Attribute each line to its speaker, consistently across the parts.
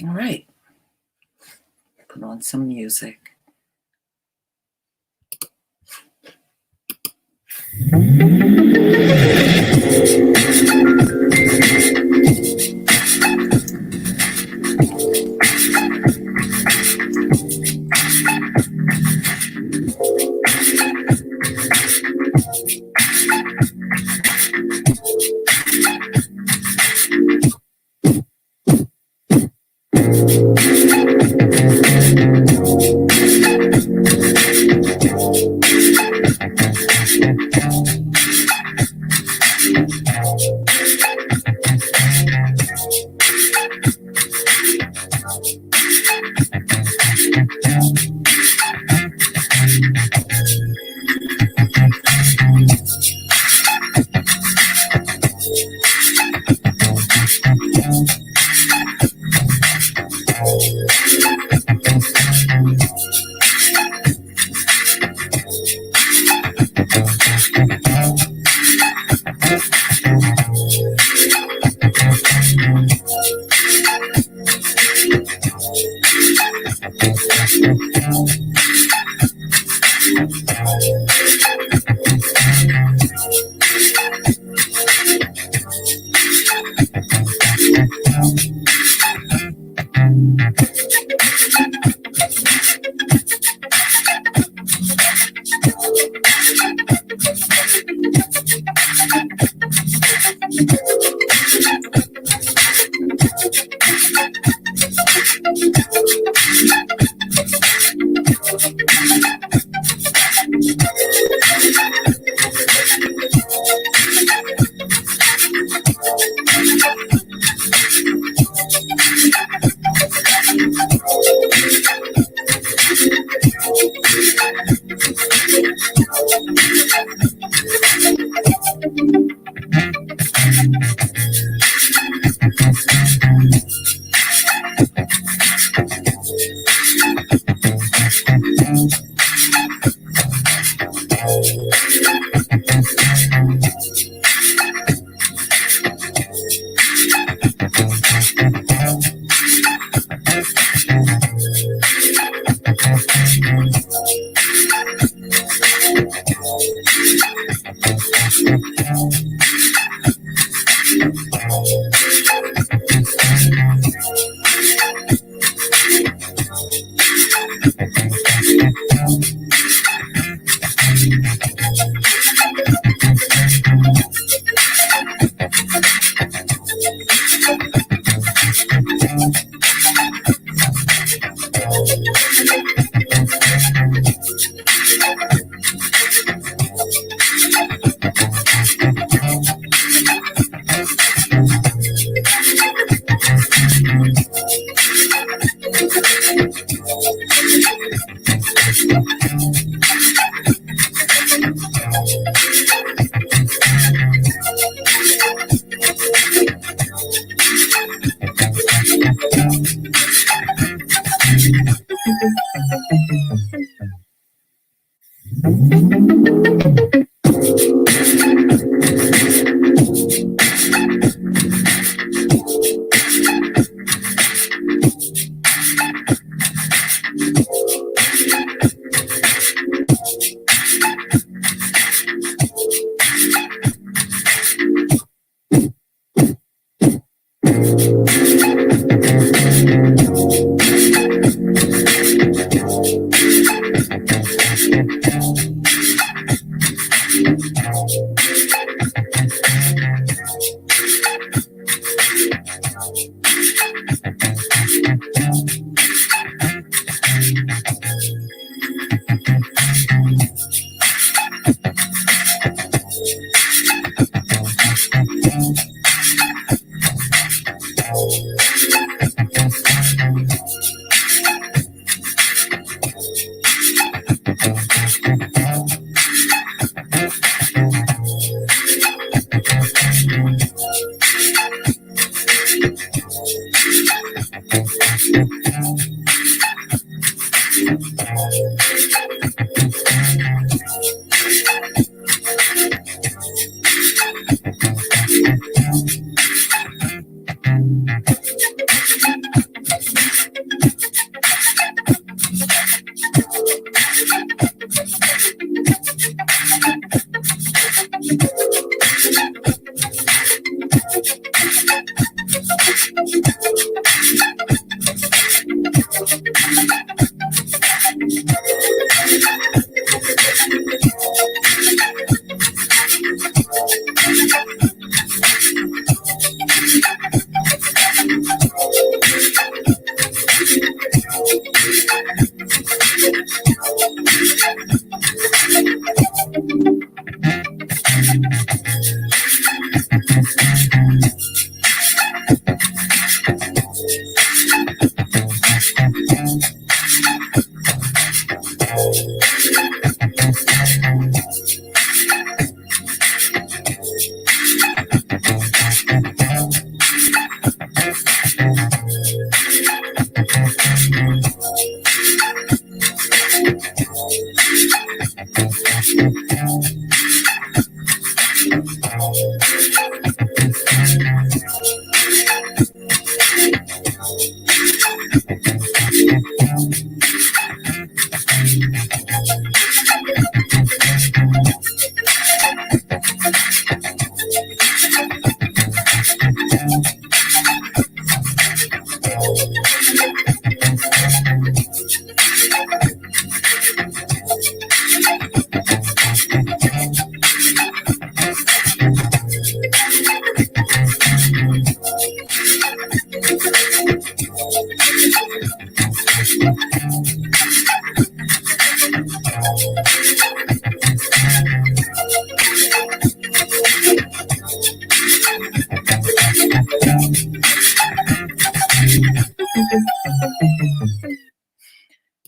Speaker 1: All right. Put on some music.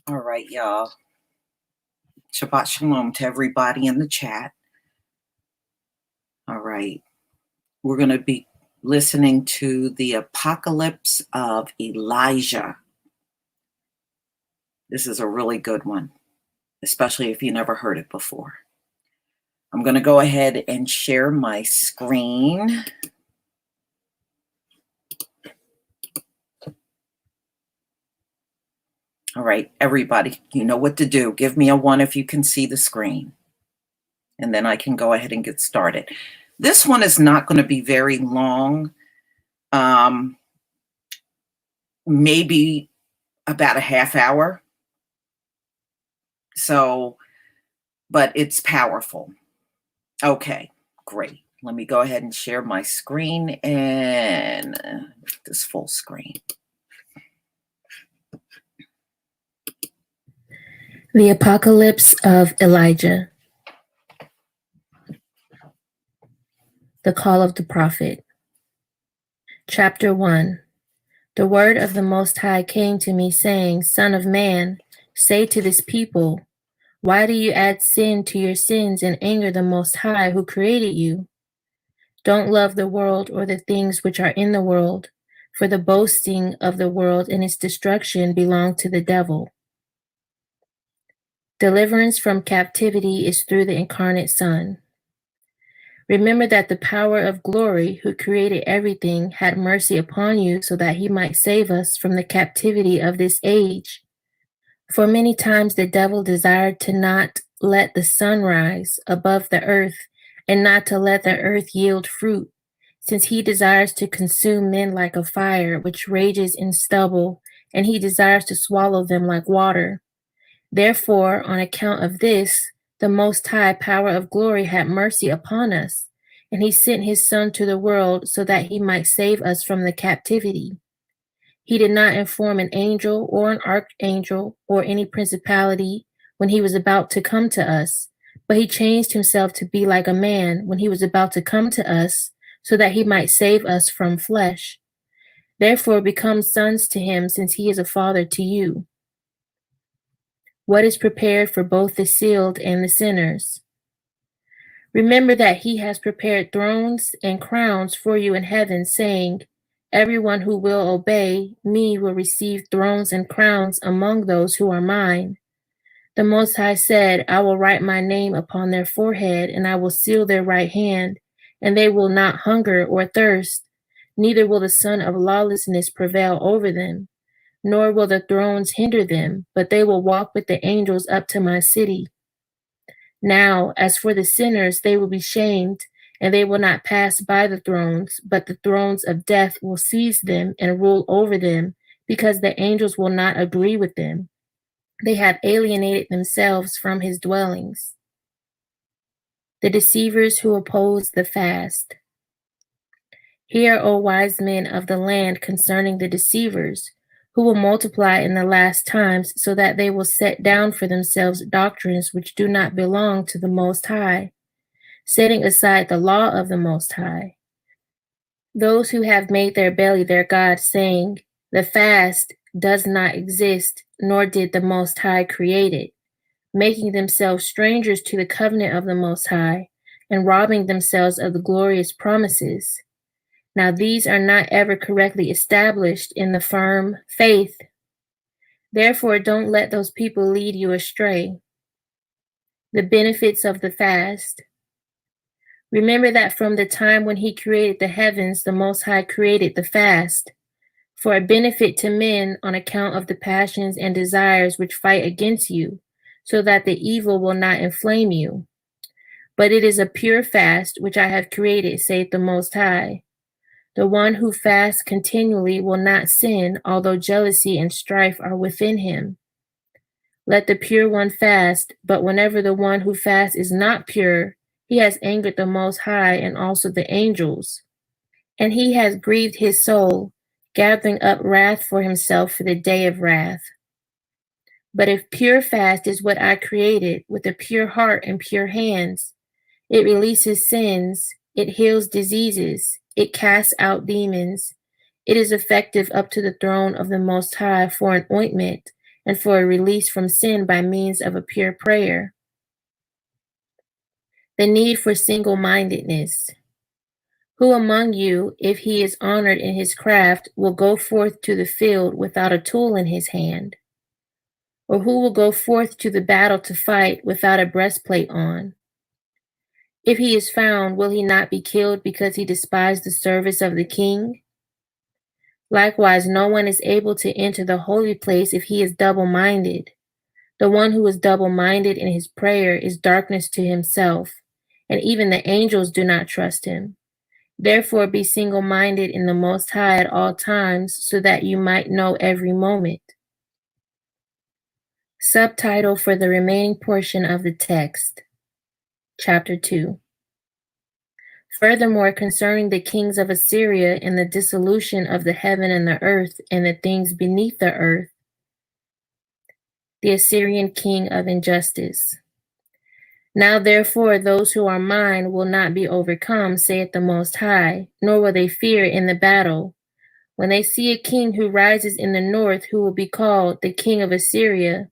Speaker 1: All right, y'all. Shabbat shalom to everybody in the chat. All right. We're going to be listening to the Apocalypse of Elijah. This is a really good one, especially if you never heard it before. I'm going to go ahead and share my screen. All right, everybody, you know what to do. Give me a 1 if you can see the screen. And then I can go ahead and get started. This one is not going to be very long. Maybe about a half hour. So, but it's powerful. Okay, great. Let me go ahead and share my screen and this full screen.
Speaker 2: The Apocalypse of Elijah. The Call of the Prophet. Chapter 1. The word of the Most High came to me, saying, Son of man, say to this people, why do you add sin to your sins and anger the Most High who created you? Don't love the world or the things which are in the world, for the boasting of the world and its destruction belong to the devil. Deliverance from captivity is through the incarnate Son. Remember that the power of glory, who created everything, had mercy upon you so that he might save us from the captivity of this age. For many times the devil desired to not let the sun rise above the earth and not to let the earth yield fruit, since he desires to consume men like a fire which rages in stubble, and he desires to swallow them like water. Therefore, on account of this, the Most High power of glory had mercy upon us, and he sent his Son to the world so that he might save us from the captivity. He did not inform an angel or an archangel or any principality when he was about to come to us, but he changed himself to be like a man when he was about to come to us, so that he might save us from flesh. Therefore, become sons to him, since he is a father to you. What is prepared for both the sealed and the sinners? Remember that he has prepared thrones and crowns for you in heaven, saying, everyone who will obey me will receive thrones and crowns among those who are mine. The Most High said, I will write my name upon their forehead, and I will seal their right hand, and they will not hunger or thirst, neither will the son of lawlessness prevail over them. Nor will the thrones hinder them, but they will walk with the angels up to my city. Now, as for the sinners, they will be shamed, and they will not pass by the thrones, but the thrones of death will seize them and rule over them, because the angels will not agree with them. They have alienated themselves from his dwellings. The deceivers who oppose the fast. Hear, O wise men of the land, concerning the deceivers, who will multiply in the last times, so that they will set down for themselves doctrines which do not belong to the Most High, setting aside the law of the Most High. Those who have made their belly their God, saying, the fast does not exist, nor did the Most High create it, making themselves strangers to the covenant of the Most High, and robbing themselves of the glorious promises. Now these are not ever correctly established in the firm faith. Therefore, don't let those people lead you astray. The benefits of the fast. Remember that from the time when he created the heavens, the Most High created the fast, for a benefit to men on account of the passions and desires which fight against you, so that the evil will not inflame you. But it is a pure fast which I have created, saith the Most High. The one who fasts continually will not sin, although jealousy and strife are within him. Let the pure one fast, but whenever the one who fasts is not pure, he has angered the Most High and also the angels. And he has grieved his soul, gathering up wrath for himself for the day of wrath. But if pure fast is what I created, with a pure heart and pure hands, it releases sins, it heals diseases, it casts out demons. It is effective up to the throne of the Most High for an ointment and for a release from sin by means of a pure prayer. The need for single-mindedness. Who among you, if he is honored in his craft, will go forth to the field without a tool in his hand? Or who will go forth to the battle to fight without a breastplate on? If he is found, will he not be killed because he despised the service of the king? Likewise, no one is able to enter the holy place if he is double-minded. The one who is double-minded in his prayer is darkness to himself, and even the angels do not trust him. Therefore, be single-minded in the Most High at all times, so that you might know every moment. Subtitle for the remaining portion of the text. Chapter 2. Furthermore, concerning the kings of Assyria and the dissolution of the heaven and the earth and the things beneath the earth, the Assyrian king of injustice. Now therefore those who are mine will not be overcome, saith the Most High, nor will they fear in the battle. When they see a king who rises in the north, who will be called the king of Assyria,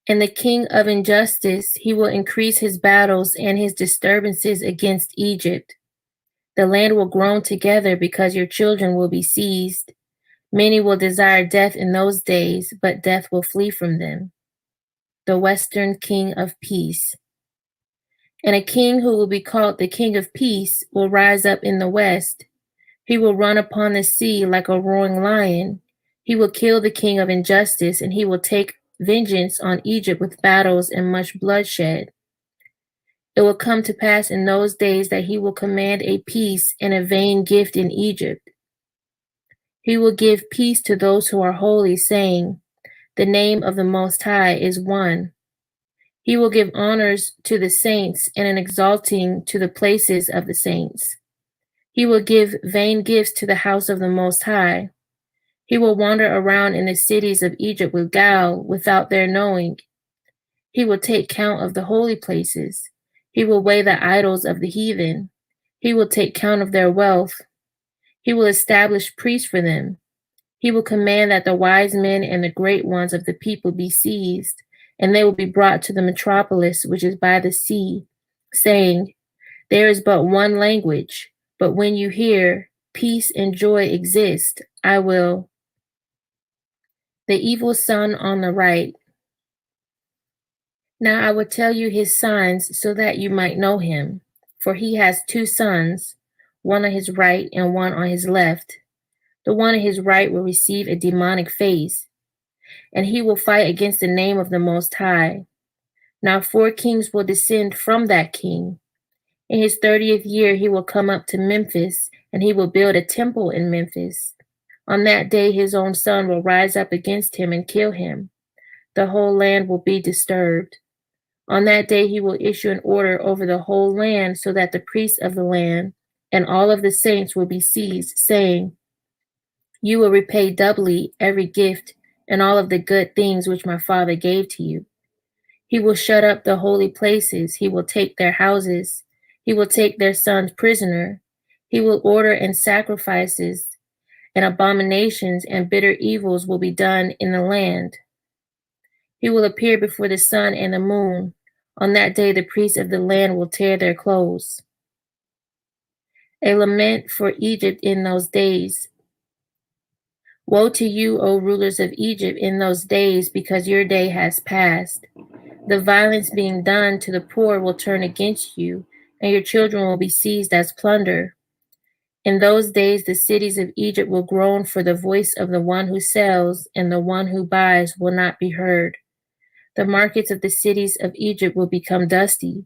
Speaker 2: and the king of injustice, he will increase his battles and his disturbances against Egypt. The land will groan together because your children will be seized. Many will desire death in those days, but death will flee from them. The Western King of Peace. And a king who will be called the King of Peace will rise up in the west. He will run upon the sea like a roaring lion. He will kill the king of injustice, and he will take vengeance on Egypt with battles and much bloodshed. It will come to pass in those days that he will command a peace and a vain gift in Egypt. He will give peace to those who are holy, saying, the name of the Most High is one. He will give honors to the saints and an exalting to the places of the saints. He will give vain gifts to the house of the Most High. He will wander around in the cities of Egypt with guile, without their knowing. He will take count of the holy places. He will weigh the idols of the heathen. He will take count of their wealth. He will establish priests for them. He will command that the wise men and the great ones of the people be seized, and they will be brought to the metropolis which is by the sea, saying, there is but one language, but when you hear, peace and joy exist, I will. The evil son on the right. Now I will tell you his signs so that you might know him, for he has two sons, one on his right and one on his left. The one on his right will receive a demonic face, and he will fight against the name of the Most High. Now 4 kings will descend from that king. In his 30th year he will come up to Memphis, and he will build a temple in Memphis. On that day his own son will rise up against him and kill him. The whole land will be disturbed. On that day he will issue an order over the whole land, so that the priests of the land and all of the saints will be seized, saying, you will repay doubly every gift and all of the good things which my father gave to you. He will shut up the holy places. He will take their houses. He will take their sons prisoner. He will order and sacrifices and abominations and bitter evils will be done in the land. He will appear before the sun and the moon. On that day, the priests of the land will tear their clothes. A lament for Egypt in those days. Woe to you, O rulers of Egypt, in those days, because your day has passed. The violence being done to the poor will turn against you, and your children will be seized as plunder. In those days, the cities of Egypt will groan for the voice of the one who sells, and the one who buys will not be heard. The markets of the cities of Egypt will become dusty.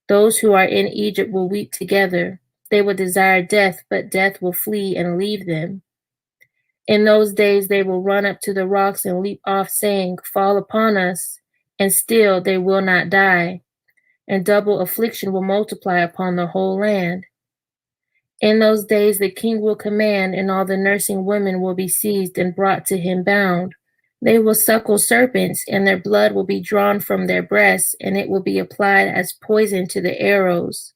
Speaker 2: Those who are in Egypt will weep together. They will desire death, but death will flee and leave them. In those days, they will run up to the rocks and leap off, saying, "Fall upon us," and still they will not die. And double affliction will multiply upon the whole land. In those days, the king will command, and all the nursing women will be seized and brought to him bound. They will suckle serpents, and their blood will be drawn from their breasts, and it will be applied as poison to the arrows.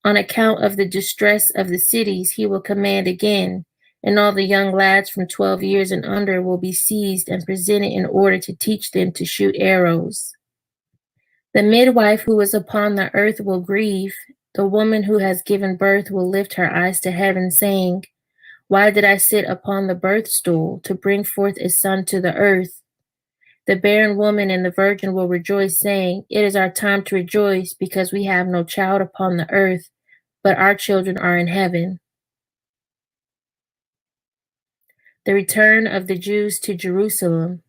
Speaker 2: On account of the distress of the cities, he will command again, and all the young lads from 12 years and under will be seized and presented in order to teach them to shoot arrows. The midwife who is upon the earth will grieve. The woman who has given birth will lift her eyes to heaven, saying, "Why did I sit upon the birth stool to bring forth a son to the earth?" The barren woman and the virgin will rejoice, saying, "It is our time to rejoice, because we have no child upon the earth, but our children are in heaven." The return of the Jews to Jerusalem.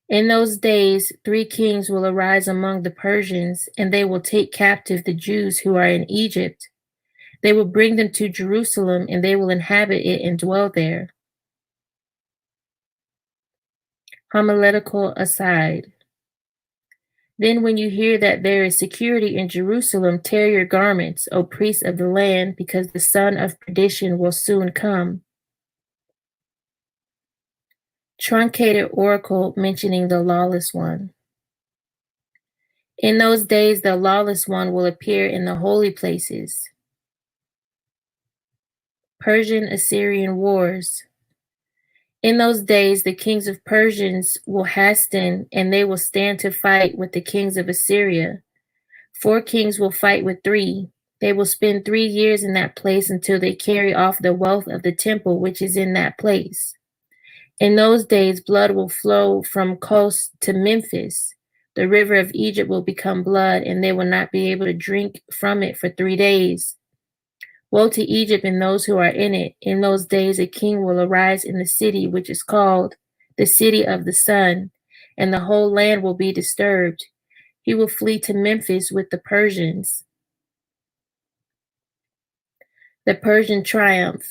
Speaker 2: In those days, 3 kings will arise among the Persians, and they will take captive the Jews who are in Egypt. They will bring them to Jerusalem, and they will inhabit it and dwell there. Homiletical aside. Then when you hear that there is security in Jerusalem, tear your garments, O priests of the land, because the son of perdition will soon come. Truncated oracle mentioning the lawless one. In those days, the lawless one will appear in the holy places. Persian-Assyrian wars. In those days, the kings of Persians will hasten, and they will stand to fight with the kings of Assyria. 4 kings will fight with 3. They will spend 3 years in that place until they carry off the wealth of the temple which is in that place. In those days, blood will flow from Kos to Memphis. The river of Egypt will become blood, and they will not be able to drink from it for 3 days. Woe to Egypt and those who are in it. In those days, a king will arise in the city which is called the city of the sun, and the whole land will be disturbed. He will flee to Memphis with the Persians. The Persian triumph.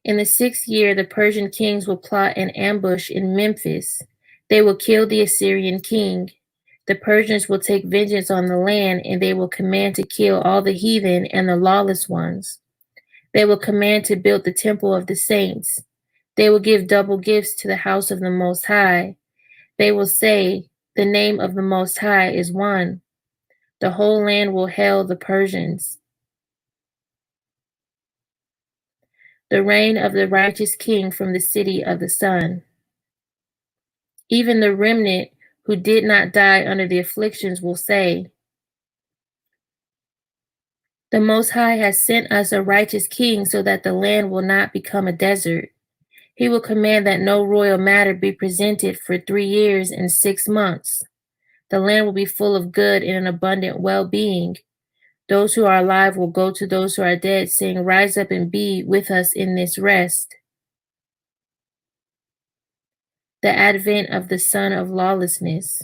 Speaker 2: In the 6th year, the Persian kings will plot an ambush in Memphis. They will kill the Assyrian king. The Persians will take vengeance on the land, and they will command to kill all the heathen and the lawless ones. They will command to build the temple of the saints. They will give double gifts to the house of the Most High. They will say, "The name of the Most High is one." The whole land will hail the Persians. The reign of the righteous king from the city of the sun. Even the remnant who did not die under the afflictions will say, "The Most High has sent us a righteous king so that the land will not become a desert." He will command that no royal matter be presented for 3 years and 6 months. The land will be full of good and an abundant well-being. Those who are alive will go to those who are dead, saying, "Rise up and be with us in this rest." The advent of the son of lawlessness.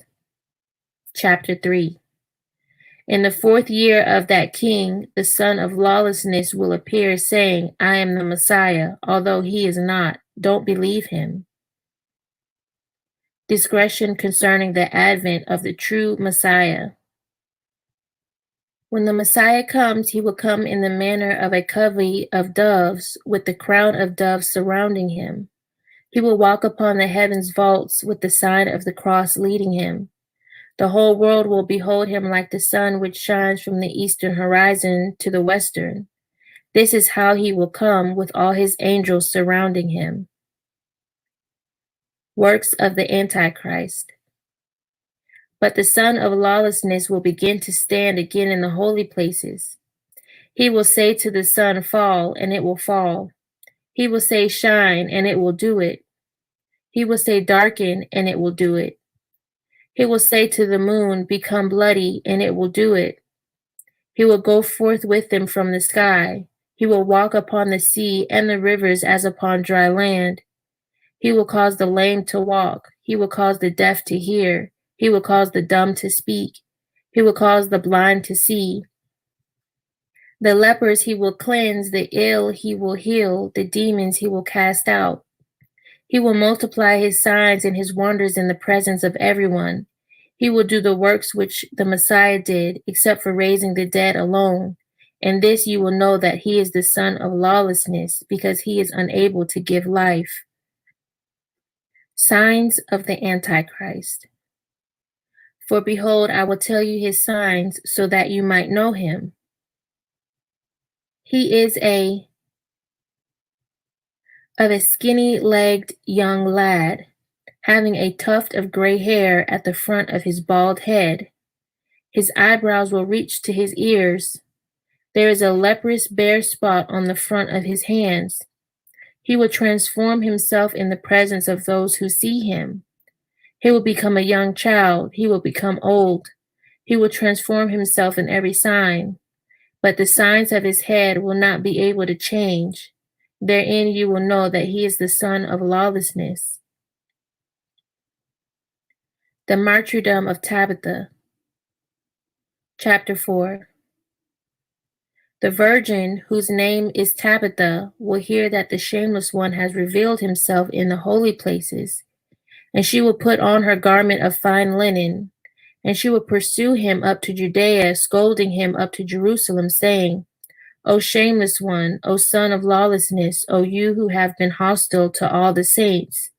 Speaker 2: Chapter 3. In the 4th year of that king, the son of lawlessness will appear, saying, "I am the Messiah," although he is not. Don't believe him. Discretion concerning the advent of the true Messiah. When the Messiah comes, he will come in the manner of a covey of doves, with the crown of doves surrounding him. He will walk upon the heaven's vaults with the sign of the cross leading him. The whole world will behold him like the sun which shines from the eastern horizon to the western. This is how he will come with all his angels surrounding him. Works of the Antichrist. But the son of lawlessness will begin to stand again in the holy places. He will say to the sun, fall, and it will fall. He will say, shine, and it will do it. He will say, darken, and it will do it. He will say to the moon, become bloody, and it will do it. He will go forth with them from the sky. He will walk upon the sea and the rivers as upon dry land. He will cause the lame to walk. He will cause the deaf to hear. He will cause the dumb to speak. He will cause the blind to see. The lepers he will cleanse, the ill he will heal, the demons he will cast out. He will multiply his signs and his wonders in the presence of everyone. He will do the works which the Messiah did, except for raising the dead alone. And this you will know that he is the son of lawlessness, because he is unable to give life. Signs of the Antichrist. For behold, I will tell you his signs, so that you might know him. He is of a skinny-legged young lad, having a tuft of gray hair at the front of his bald head. His eyebrows will reach to his ears. There is a leprous bare spot on the front of his hands. He will transform himself in the presence of those who see him. He will become a young child. He will become old. He will transform himself in every sign. But the signs of his head will not be able to change. Therein you will know that he is the son of lawlessness. The martyrdom of Tabitha. Chapter 4. The virgin, whose name is Tabitha, will hear that the shameless one has revealed himself in the holy places, and she will put on her garment of fine linen, and she will pursue him up to Judea, scolding him up to Jerusalem, saying, O shameless one, O son of lawlessness, O you who have been hostile to all the saints.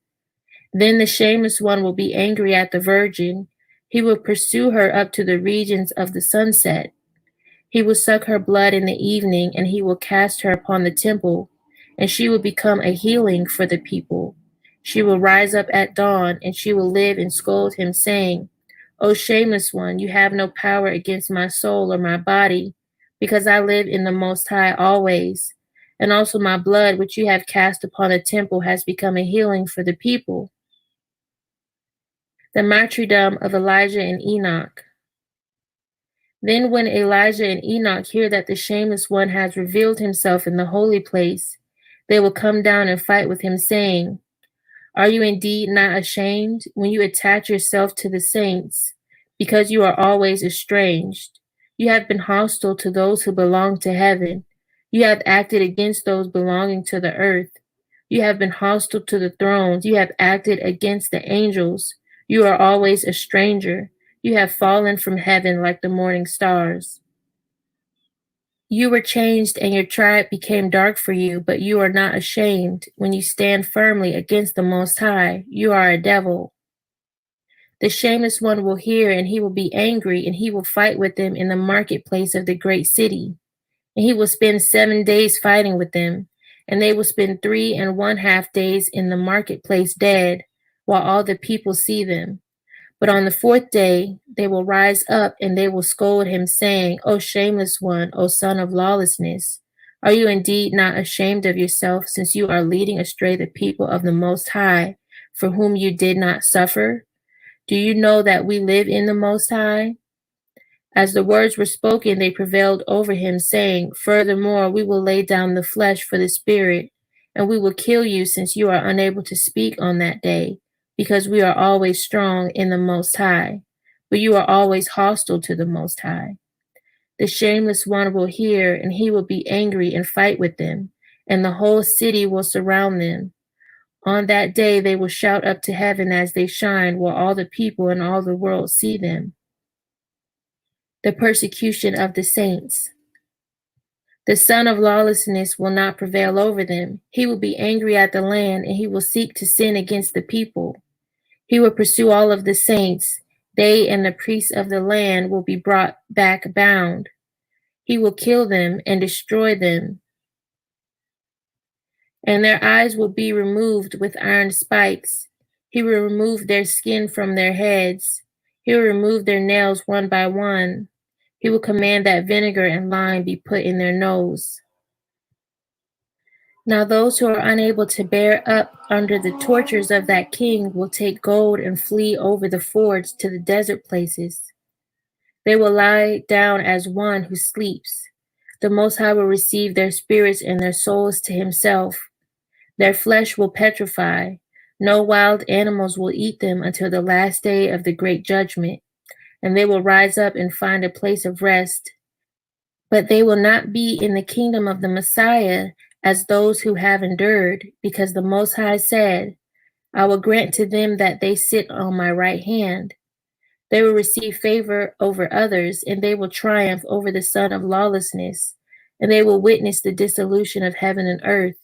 Speaker 2: Then the shameless one will be angry at the virgin. He will pursue her up to the regions of the sunset. He will suck her blood in the evening, and he will cast her upon the temple, and she will become a healing for the people. She will rise up at dawn, and she will live and scold him, saying, O shameless one, you have no power against my soul or my body, because I live in the Most High always. And also my blood, which you have cast upon the temple, has become a healing for the people. The martyrdom of Elijah and Enoch. Then when Elijah and Enoch hear that the shameless one has revealed himself in the holy place, they will come down and fight with him, saying, Are you indeed not ashamed when you attach yourself to the saints, because you are always estranged? You have been hostile to those who belong to heaven. You have acted against those belonging to the earth. You have been hostile to the thrones. You have acted against the angels. You are always a stranger. You have fallen from heaven like the morning stars. You were changed and your tribe became dark for you, but you are not ashamed when you stand firmly against the Most High. You are a devil. The shameless one will hear, and he will be angry, and he will fight with them in the marketplace of the great city. And he will spend 7 days fighting with them, and they will spend 3½ days in the marketplace dead, while all the people see them. But on the 4th day, they will rise up and they will scold him, saying, O shameless one, O son of lawlessness, are you indeed not ashamed of yourself, since you are leading astray the people of the Most High, for whom you did not suffer? Do you know that we live in the Most High? As the words were spoken, they prevailed over him, saying, Furthermore, we will lay down the flesh for the spirit, and we will kill you, since you are unable to speak on that day, because we are always strong in the Most High, but you are always hostile to the Most High. The shameless one will hear, and he will be angry and fight with them, and the whole city will surround them. On that day they will shout up to heaven as they shine, while all the people in all the world see them. The persecution of the saints. The son of lawlessness will not prevail over them. He will be angry at the land, and he will seek to sin against the people. He will pursue all of the saints. They and the priests of the land will be brought back bound. He will kill them and destroy them. And their eyes will be removed with iron spikes. He will remove their skin from their heads. He will remove their nails one by one. He will command that vinegar and lime be put in their nose. Now those who are unable to bear up under the tortures of that king will take gold and flee over the fords to the desert places. They will lie down as one who sleeps. The Most High will receive their spirits and their souls to himself. Their flesh will petrify. No wild animals will eat them until the last day of the great judgment, and they will rise up and find a place of rest. But they will not be in the kingdom of the Messiah as those who have endured, because the Most High said, I will grant to them that they sit on my right hand. They will receive favor over others, and they will triumph over the son of lawlessness, and they will witness the dissolution of heaven and earth.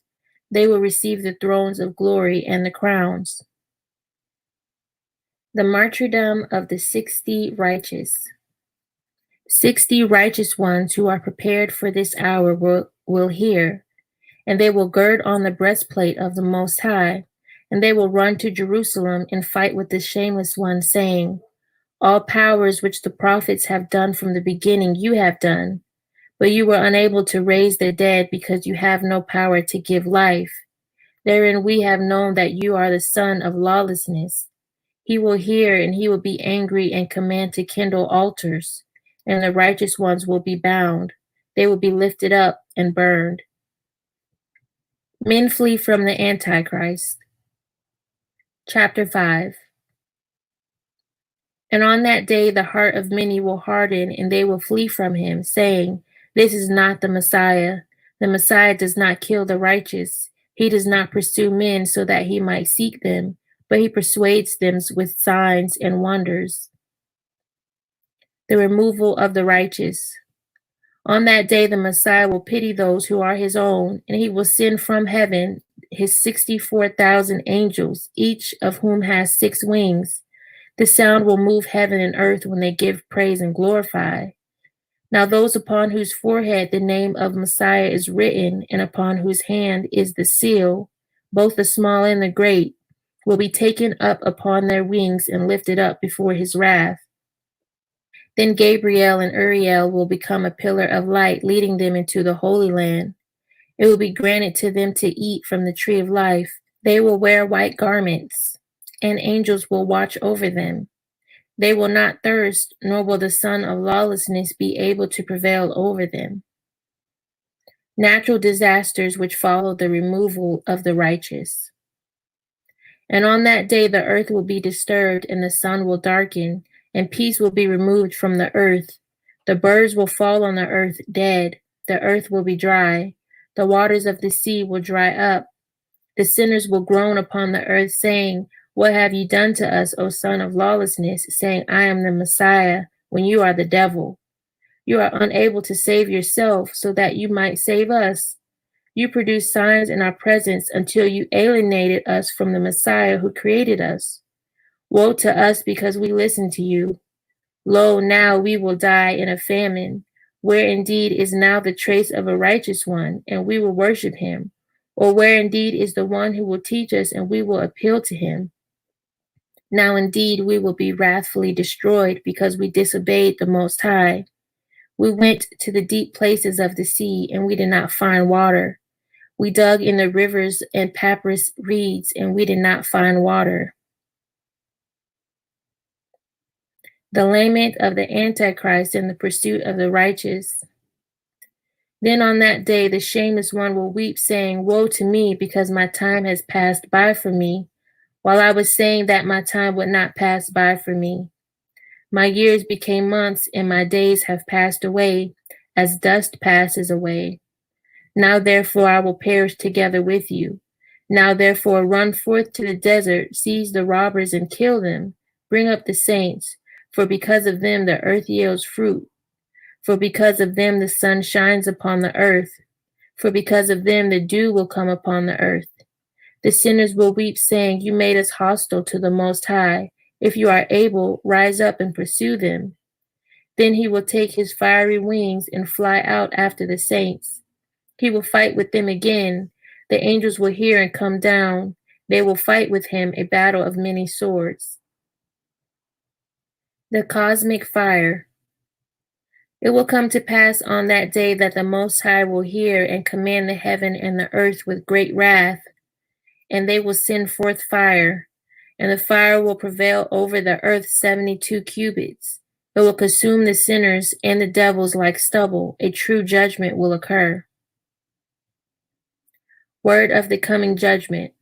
Speaker 2: They will receive the thrones of glory and the crowns. The martyrdom of the 60 righteous. 60 righteous ones who are prepared for this hour will hear, and they will gird on the breastplate of the Most High, and they will run to Jerusalem and fight with the shameless one, saying, all powers which the prophets have done from the beginning you have done, but you were unable to raise the dead because you have no power to give life. Therein we have known that you are the son of lawlessness. He will hear, and he will be angry and command to kindle altars, and the righteous ones will be bound. They will be lifted up and burned. Men flee from the Antichrist. Chapter 5. And on that day the heart of many will harden, and they will flee from him, saying, this is not the Messiah. The Messiah does not kill the righteous. He does not pursue men so that he might seek them, but he persuades them with signs and wonders. The removal of the righteous. On that day the Messiah will pity those who are his own, and he will send from heaven his 64,000 angels, each of whom has 6 wings. The sound will move heaven and earth when they give praise and glorify. Now those upon whose forehead the name of Messiah is written, and upon whose hand is the seal, both the small and the great, will be taken up upon their wings and lifted up before his wrath. Then Gabriel and Uriel will become a pillar of light, leading them into the Holy Land. It will be granted to them to eat from the tree of life. They will wear white garments, and angels will watch over them. They will not thirst, nor will the son of lawlessness be able to prevail over them. Natural disasters which follow the removal of the righteous. And on that day the earth will be disturbed, and the sun will darken, and peace will be removed from the earth. The birds will fall on the earth dead. The earth will be dry. The waters of the sea will dry up. The sinners will groan upon the earth, saying, what have you done to us, O son of lawlessness, saying, I am the Messiah, when you are the devil? You are unable to save yourself, so that you might save us. You produced signs in our presence until you alienated us from the Messiah who created us. Woe to us because we listened to you. Lo, now we will die in a famine, where indeed is now the trace of a righteous one, and we will worship him. Or where indeed is the one who will teach us, and we will appeal to him. Now indeed we will be wrathfully destroyed because we disobeyed the Most High. We went to the deep places of the sea, and we did not find water. We dug in the rivers and papyrus reeds, and we did not find water. The lament of the Antichrist and the pursuit of the righteous. Then on that day the shameless one will weep, saying, woe to me, because my time has passed by for me, while I was saying that my time would not pass by for me. My years became months, and my days have passed away, as dust passes away. Now therefore I will perish together with you. Now therefore run forth to the desert, seize the robbers and kill them. Bring up the saints, for because of them the earth yields fruit. For because of them the sun shines upon the earth. For because of them the dew will come upon the earth. The sinners will weep, saying, you made us hostile to the Most High. If you are able, rise up and pursue them. Then he will take his fiery wings and fly out after the saints. He will fight with them again. The angels will hear and come down. They will fight with him a battle of many swords. The cosmic fire. It will come to pass on that day that the Most High will hear and command the heaven and the earth with great wrath, and they will send forth fire, and the fire will prevail over the earth 72 cubits. It will consume the sinners and the devils like stubble. A true judgment will occur. Word of the coming judgment.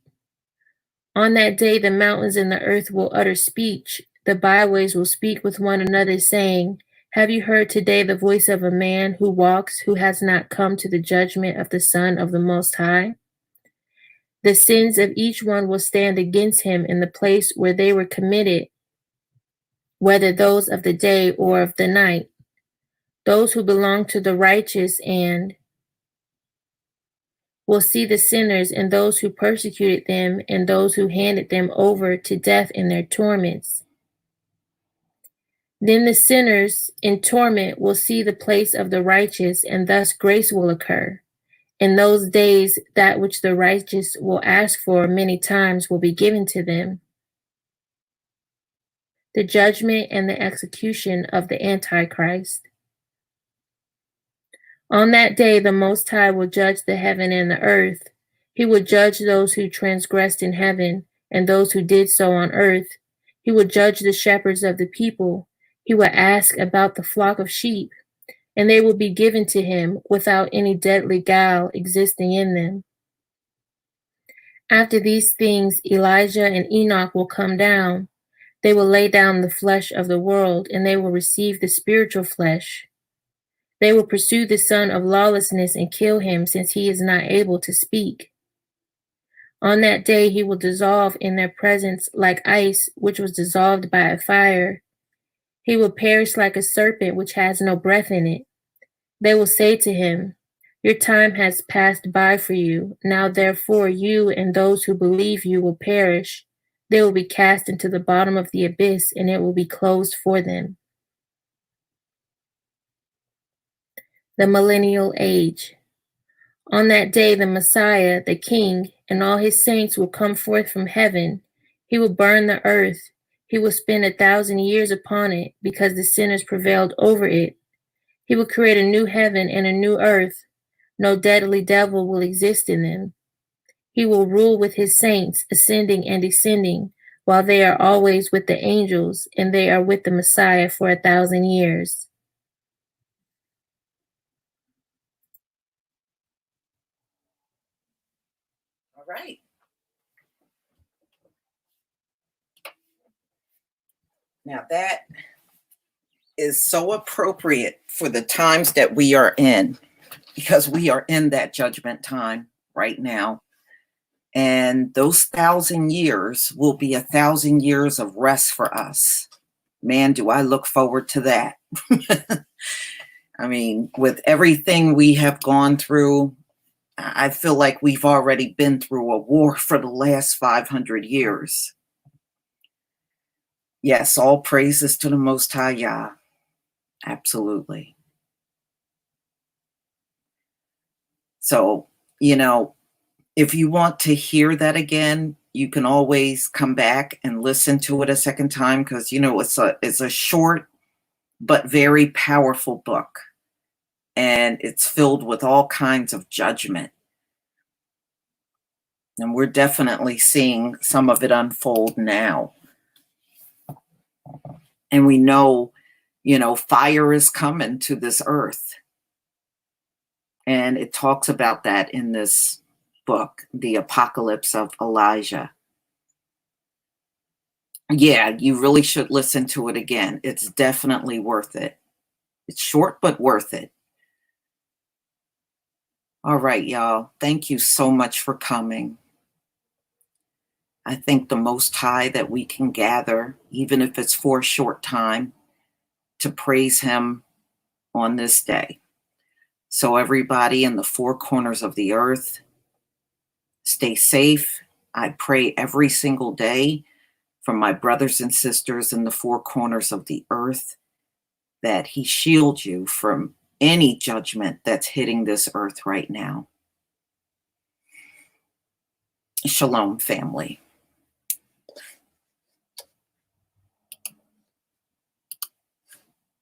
Speaker 2: On that day, the mountains and the earth will utter speech. The byways will speak with one another, saying, Have you heard today the voice of a man who walks, who has not come to the judgment of the Son of the Most High? The sins of each one will stand against him in the place where they were committed, whether those of the day or of the night. Those who belong to the righteous and will see the sinners and those who persecuted them and those who handed them over to death in their torments. Then the sinners in torment will see the place of the righteous, and thus grace will occur. In those days, that which the righteous will ask for many times will be given to them. The judgment and the execution of the Antichrist. On that day, the Most High will judge the heaven and the earth. He will judge those who transgressed in heaven and those who did so on earth. He will judge the shepherds of the people. He will ask about the flock of sheep, and they will be given to him without any deadly guile existing in them. After these things, Elijah and Enoch will come down. They will lay down the flesh of the world, and they will receive the spiritual flesh. They will pursue the son of lawlessness and kill him, since he is not able to speak. On that day he will dissolve in their presence like ice, which was dissolved by a fire. He will perish like a serpent which has no breath in it. They will say to him, Your time has passed by for you. Now therefore you and those who believe you will perish. They will be cast into the bottom of the abyss, and it will be closed for them. The millennial age. On that day, the Messiah, the King, and all his saints will come forth from heaven. He will burn the earth. He will spend 1,000 years upon it, because the sinners prevailed over it. He will create a new heaven and a new earth. No deadly devil will exist in them. He will rule with his saints, ascending and descending, while they are always with the angels, and they are with the Messiah for 1,000 years.
Speaker 1: All right. Now that is so appropriate for the times that we are in, because we are in that judgment time right now. And those 1,000 years will be 1,000 years of rest for us. Man, do I look forward to that. I mean, with everything we have gone through, I feel like we've already been through a war for the last 500 years. Yes, all praises to the Most High Yah. Absolutely. So, if you want to hear that again, you can always come back and listen to it a second time, because, it's a short but very powerful book. And it's filled with all kinds of judgment. And we're definitely seeing some of it unfold now. And we know, fire is coming to this earth. And it talks about that in this book, The Apocalypse of Elijah. Yeah, you really should listen to it again. It's definitely worth it. It's short, but worth it. All right, y'all. Thank you so much for coming. I thank the Most High that we can gather, even if it's for a short time, to praise him on this day. So everybody in the four corners of the earth, stay safe. I pray every single day for my brothers and sisters in the four corners of the earth, that he shield you from any judgment that's hitting this earth right now. Shalom, family.